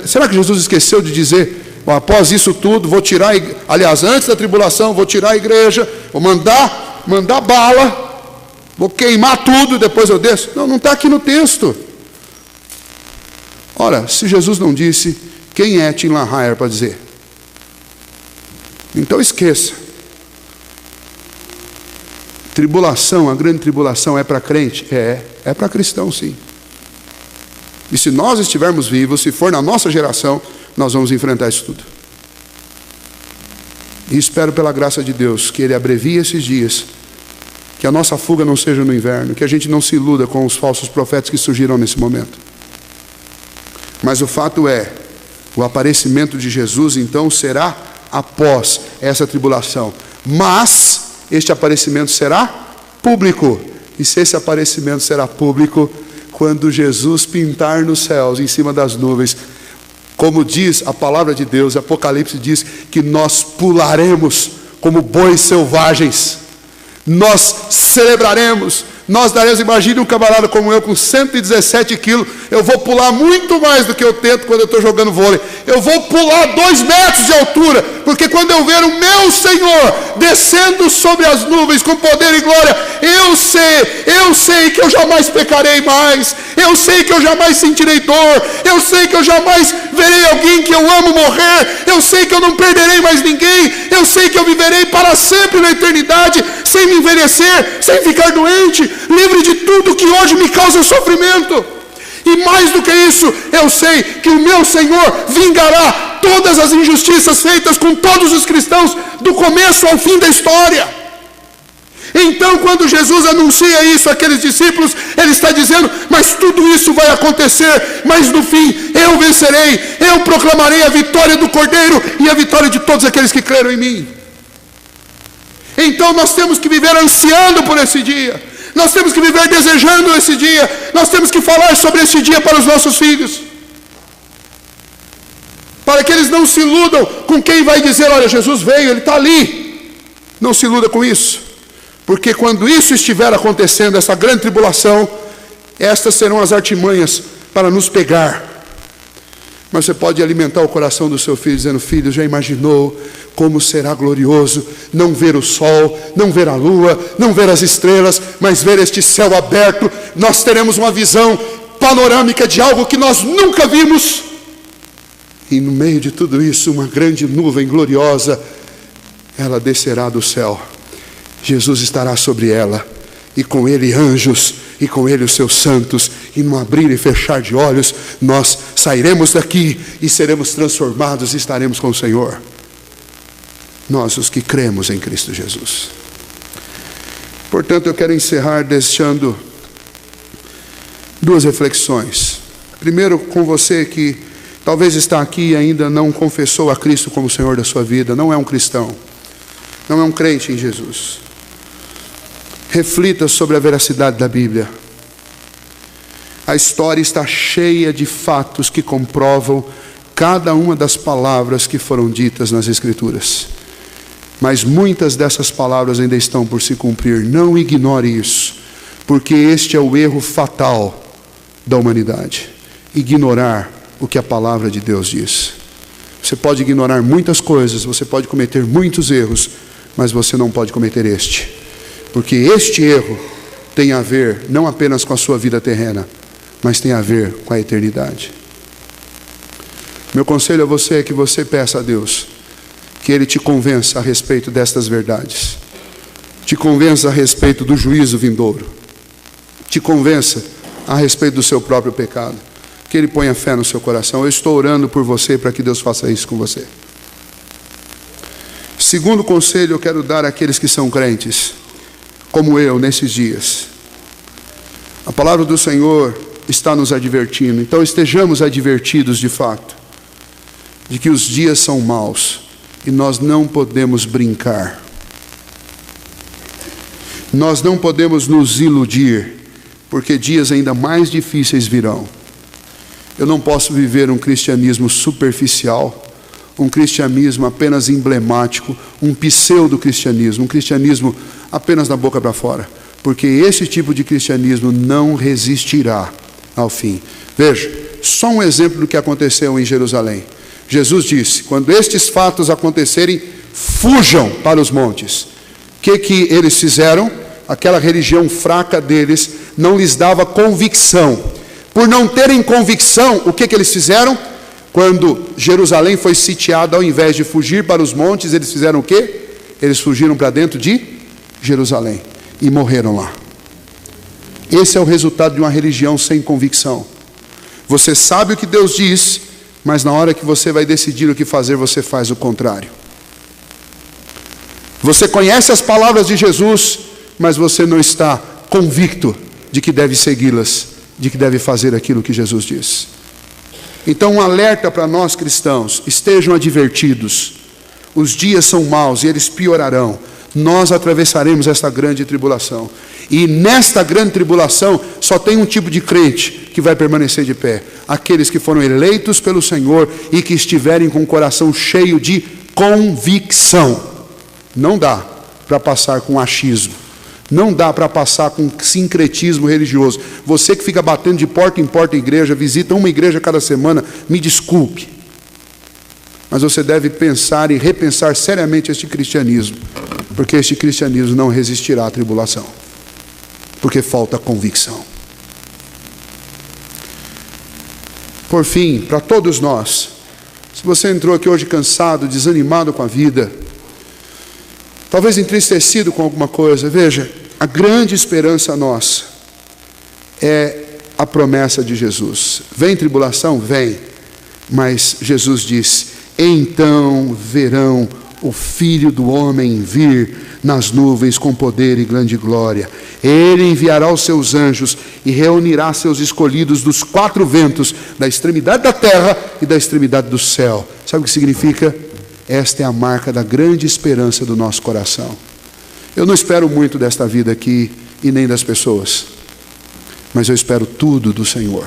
Será que Jesus esqueceu de dizer, após isso tudo, vou tirar, aliás, antes da tribulação, vou tirar a igreja, vou mandar bala, vou queimar tudo, depois eu desço? Não está aqui no texto. Ora, se Jesus não disse, quem é Tim LaHaye para dizer? Então esqueça. Tribulação, a grande tribulação é para crente? É para cristão, sim. E se nós estivermos vivos, se for na nossa geração, nós vamos enfrentar isso tudo. E espero pela graça de Deus que Ele abrevie esses dias, que a nossa fuga não seja no inverno, que a gente não se iluda com os falsos profetas que surgirão nesse momento. Mas o fato é, o aparecimento de Jesus então será após essa tribulação. Mas este aparecimento será público. E se esse aparecimento será público, quando Jesus pintar nos céus, em cima das nuvens, como diz a palavra de Deus, Apocalipse diz que nós pularemos como bois selvagens, nós celebraremos, nós daremos. Imagine um camarada como eu com 117 quilos, eu vou pular muito mais do que eu tento quando eu estou jogando vôlei, eu vou pular 2 metros de altura, porque quando eu ver o meu Senhor descendo sobre as nuvens com poder e glória, eu sei que eu jamais pecarei mais, eu sei que eu jamais sentirei dor, eu sei que eu jamais verei alguém que eu amo morrer, eu sei que eu não perderei mais ninguém, eu sei que eu viverei para sempre na eternidade, sem me envelhecer, sem ficar doente, livre de tudo que hoje me causa sofrimento. E mais do que isso, eu sei que o meu Senhor vingará todas as injustiças feitas com todos os cristãos, do começo ao fim da história. Então, quando Jesus anuncia isso àqueles discípulos, Ele está dizendo, mas tudo isso vai acontecer, mas no fim eu vencerei, eu proclamarei a vitória do Cordeiro e a vitória de todos aqueles que creram em mim. Então nós temos que viver ansiando por esse dia, nós temos que viver desejando esse dia, nós temos que falar sobre esse dia para os nossos filhos, para que eles não se iludam com quem vai dizer, olha, Jesus veio, Ele está ali. Não se iluda com isso, porque quando isso estiver acontecendo, essa grande tribulação, estas serão as artimanhas para nos pegar. Mas você pode alimentar o coração do seu filho, dizendo, filho, já imaginou como será glorioso não ver o sol, não ver a lua, não ver as estrelas, mas ver este céu aberto? Nós teremos uma visão panorâmica de algo que nós nunca vimos. E no meio de tudo isso, uma grande nuvem gloriosa, ela descerá do céu. Jesus estará sobre ela, e com Ele anjos, e com Ele os seus santos, e no abrir e fechar de olhos, nós sairemos daqui e seremos transformados e estaremos com o Senhor. Nós, os que cremos em Cristo Jesus. Portanto, eu quero encerrar deixando 2 reflexões. Primeiro, com você que talvez está aqui e ainda não confessou a Cristo como Senhor da sua vida, não é um cristão, não é um crente em Jesus. Reflita sobre a veracidade da Bíblia. A história está cheia de fatos que comprovam cada uma das palavras que foram ditas nas Escrituras. Mas muitas dessas palavras ainda estão por se cumprir. Não ignore isso, porque este é o erro fatal da humanidade: ignorar o que a palavra de Deus diz. Você pode ignorar muitas coisas, você pode cometer muitos erros, mas você não pode cometer este, porque este erro tem a ver não apenas com a sua vida terrena, mas tem a ver com a eternidade. Meu conselho a você é que você peça a Deus que Ele te convença a respeito destas verdades. te convença a respeito do juízo vindouro, te convença a respeito do seu próprio pecado, que Ele ponha fé no seu coração. Eu estou orando por você para que Deus faça isso com você. Segundo conselho eu quero dar àqueles que são crentes, como eu, nesses dias. A palavra do Senhor está nos advertindo, então estejamos advertidos de fato, de que os dias são maus e nós não podemos brincar. Nós não podemos nos iludir, porque dias ainda mais difíceis virão. Eu não posso viver um cristianismo superficial, um cristianismo apenas emblemático, um pseudo-cristianismo, um cristianismo apenas da boca para fora, porque esse tipo de cristianismo não resistirá ao fim. Veja, só um exemplo do que aconteceu em Jerusalém. Jesus disse: quando estes fatos acontecerem, fujam para os montes. O que eles fizeram? Aquela religião fraca deles não lhes dava convicção. Por não terem convicção, o que eles fizeram? Quando Jerusalém foi sitiada, ao invés de fugir para os montes, eles fizeram o quê? Eles fugiram para dentro de Jerusalém e morreram lá. Esse é o resultado de uma religião sem convicção. Você sabe o que Deus diz, mas na hora que você vai decidir o que fazer, você faz o contrário. Você conhece as palavras de Jesus, mas você não está convicto de que deve segui-las, de que deve fazer aquilo que Jesus diz. Então, um alerta para nós cristãos: estejam advertidos. Os dias são maus e eles piorarão. Nós atravessaremos esta grande tribulação. E nesta grande tribulação, só tem um tipo de crente que vai permanecer de pé: aqueles que foram eleitos pelo Senhor e que estiverem com o coração cheio de convicção. Não dá para passar com achismo. Não dá para passar com sincretismo religioso. Você que fica batendo de porta em porta igreja, visita uma igreja cada semana, me desculpe, mas você deve pensar e repensar seriamente este cristianismo, porque este cristianismo não resistirá à tribulação, porque falta convicção. Por fim, para todos nós, se você entrou aqui hoje cansado, desanimado com a vida, talvez entristecido com alguma coisa, veja, a grande esperança nossa é a promessa de Jesus. Vem tribulação? Vem. Mas Jesus disse: então verão o Filho do Homem vir nas nuvens com poder e grande glória. Ele enviará os seus anjos e reunirá seus escolhidos dos quatro ventos, da extremidade da terra e da extremidade do céu. Sabe o que significa? Esta é a marca da grande esperança do nosso coração. Eu não espero muito desta vida aqui e nem das pessoas, mas eu espero tudo do Senhor,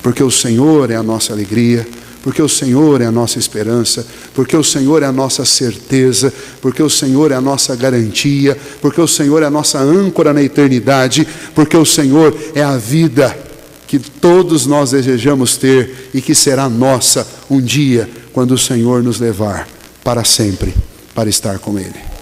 porque o Senhor é a nossa alegria, porque o Senhor é a nossa esperança, porque o Senhor é a nossa certeza, porque o Senhor é a nossa garantia, porque o Senhor é a nossa âncora na eternidade, porque o Senhor é a vida que todos nós desejamos ter e que será nossa um dia, quando o Senhor nos levar para sempre, para estar com Ele.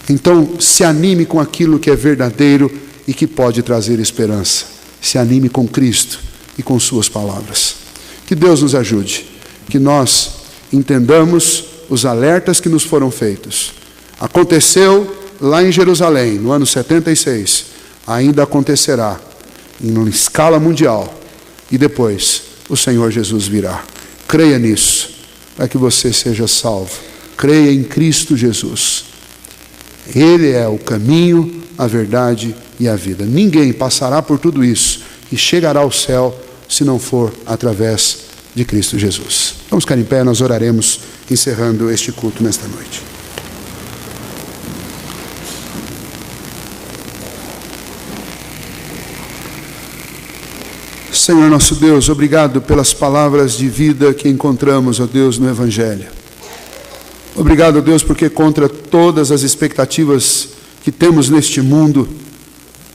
Então, se anime com aquilo que é verdadeiro e que pode trazer esperança. Se anime com Cristo e com suas palavras. Que Deus nos ajude, que nós entendamos os alertas que nos foram feitos. Aconteceu lá em Jerusalém, no ano 76, ainda acontecerá em escala mundial, e depois o Senhor Jesus virá. Creia nisso, para que você seja salvo. Creia em Cristo Jesus. Ele é o caminho, a verdade e a vida. Ninguém passará por tudo isso e chegará ao céu se não for através de Cristo Jesus. Vamos ficar em pé, nós oraremos, encerrando este culto nesta noite. Senhor nosso Deus, obrigado pelas palavras de vida que encontramos, ó Deus, no Evangelho. Obrigado, ó Deus, porque contra todas as expectativas que temos neste mundo,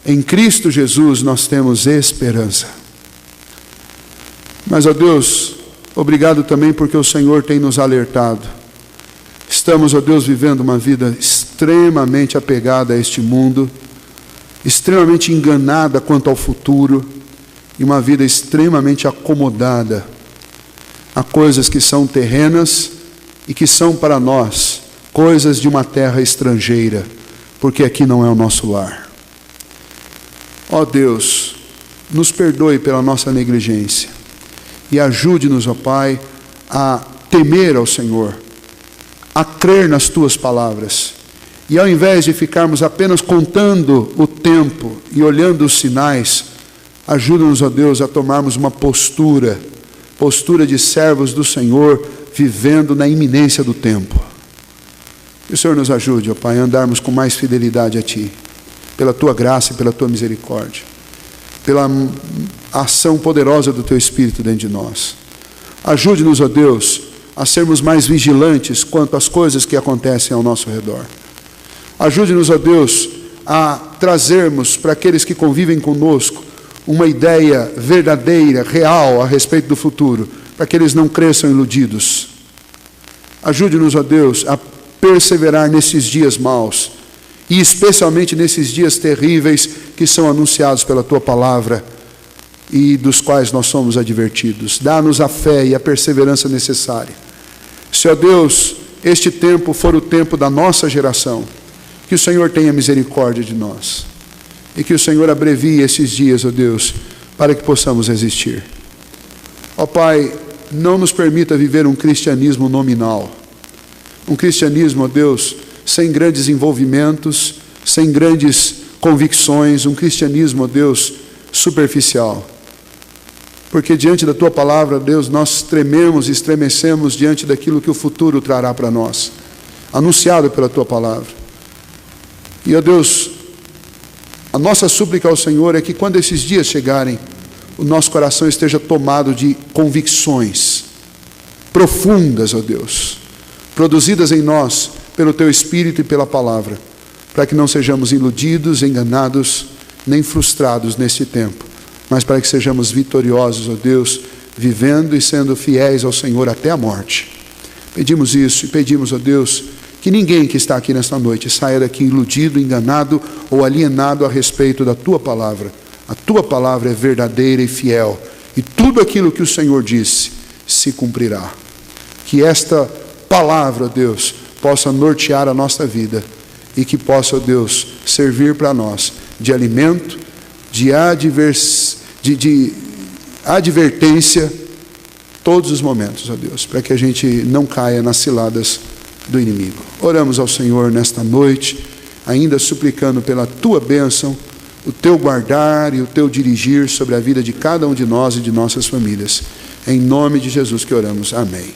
em Cristo Jesus nós temos esperança. Mas, ó Deus, obrigado também porque o Senhor tem nos alertado. Estamos, ó Deus, vivendo uma vida extremamente apegada a este mundo, extremamente enganada quanto ao futuro, e uma vida extremamente acomodada a coisas que são terrenas e que são para nós coisas de uma terra estrangeira, porque aqui não é o nosso lar. Ó Deus, nos perdoe pela nossa negligência e ajude-nos, ó Pai, a temer ao Senhor, a crer nas Tuas palavras. E ao invés de ficarmos apenas contando o tempo e olhando os sinais, ajuda-nos, ó Deus, a tomarmos uma postura de servos do Senhor, vivendo na iminência do tempo. Que o Senhor nos ajude, ó Pai, a andarmos com mais fidelidade a Ti, pela Tua graça e pela Tua misericórdia, pela ação poderosa do Teu Espírito dentro de nós. Ajude-nos, ó Deus, a sermos mais vigilantes quanto às coisas que acontecem ao nosso redor. Ajude-nos, ó Deus, a trazermos para aqueles que convivem conosco uma ideia verdadeira, real, a respeito do futuro, para que eles não cresçam iludidos. Ajude-nos, ó Deus, a perseverar nesses dias maus, e especialmente nesses dias terríveis que são anunciados pela Tua palavra e dos quais nós somos advertidos. Dá-nos a fé e a perseverança necessária. Se, ó Deus, este tempo for o tempo da nossa geração, que o Senhor tenha misericórdia de nós. E que o Senhor abrevie esses dias, ó Deus, para que possamos resistir. Ó Pai, não nos permita viver um cristianismo nominal. Um cristianismo, ó Deus, sem grandes envolvimentos, sem grandes convicções. Um cristianismo, ó Deus, superficial. Porque diante da Tua palavra, Deus, nós trememos e estremecemos diante daquilo que o futuro trará para nós, anunciado pela Tua palavra. E, ó Deus, a nossa súplica ao Senhor é que quando esses dias chegarem, o nosso coração esteja tomado de convicções profundas, ó Deus, produzidas em nós pelo Teu Espírito e pela palavra, para que não sejamos iludidos, enganados, nem frustrados nesse tempo, mas para que sejamos vitoriosos, ó Deus, vivendo e sendo fiéis ao Senhor até a morte. Pedimos isso e pedimos, ó Deus, que ninguém que está aqui nesta noite saia daqui iludido, enganado ou alienado a respeito da Tua palavra. A Tua palavra é verdadeira e fiel, e tudo aquilo que o Senhor disse se cumprirá. Que esta palavra, ó Deus, possa nortear a nossa vida e que possa, ó Deus, servir para nós de alimento, de advertência todos os momentos, ó Deus, para que a gente não caia nas ciladas do inimigo. Oramos ao Senhor nesta noite, ainda suplicando pela Tua bênção, o Teu guardar e o Teu dirigir sobre a vida de cada um de nós e de nossas famílias. Em nome de Jesus que oramos. Amém.